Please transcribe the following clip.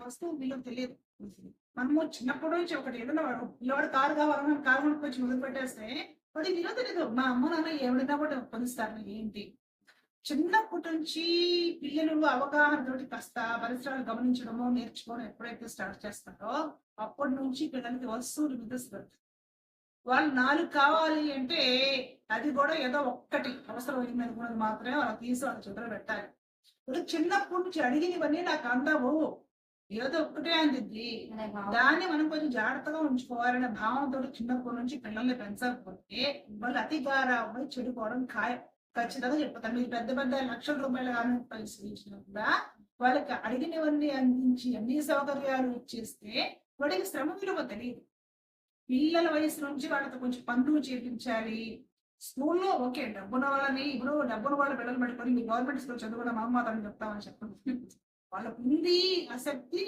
వస్తువు విలువ తెలియదు. మనము చిన్నప్పటి నుంచి ఒకటి ఏదైనా పిల్లవాడు కారు కావాలన్నా కారు కొనుక్కొచ్చి మొదలు పెట్టేస్తే వాడికి విలువ తెలీదు. మా అమ్మ నాన్న ఎవరైనా కూడా కొనిస్తారు ఏంటి. చిన్నప్పటి నుంచి పిల్లలు అవగాహనతోటి కాస్త పరిసరాలు గమనించడము, నేర్చుకోవడం ఎప్పుడైతే స్టార్ట్ చేస్తారో అప్పటి నుంచి పిల్లలకి వస్తువుల మీద శ్రద్ధ. వాళ్ళు 4 కావాలి అంటే అది కూడా ఏదో ఒక్కటి అవసరమైంది అనుకున్నది మాత్రమే వాళ్ళకి తీసి వాళ్ళ చేతిలో పెట్టాలి. ఇప్పుడు చిన్నప్పటి నుంచి అడిగినవన్నీ నాకు అందవు. ఏదో ఒక్కటే అందిద్ది. దాన్ని మనం కొంచెం జాగ్రత్తగా ఉంచుకోవాలనే భావంతోటి చిన్నప్పటి నుంచి పిల్లల్ని పెంచకపోతే వాళ్ళు అతి గారాబై చెడిపోవడం ఖాయం. ఖచ్చితంగా చెప్పుతాను. మీరు పెద్ద పెద్ద లక్షల రూపాయలు ఇచ్చినా కూడా వాళ్ళకి అడిగినవన్నీ అందించి అన్ని సౌకర్యాలు ఇచ్చేస్తే వాడికి శ్రమ విలువ తెలియదు. పిల్లల వయసు నుంచి వాళ్ళతో కొంచెం పనులు చేపించాలి. స్కూల్లో ఓకే. డబ్బున్న వాళ్ళని ఇప్పుడు డబ్బున్న వాళ్ళ పిల్లలు పెట్టుకొని మీ గవర్నమెంట్ స్కూల్ చదువుకున్న మహమ్మద్ అని చెప్తామని చెప్పండి. వాళ్ళకుంది ఆసక్తి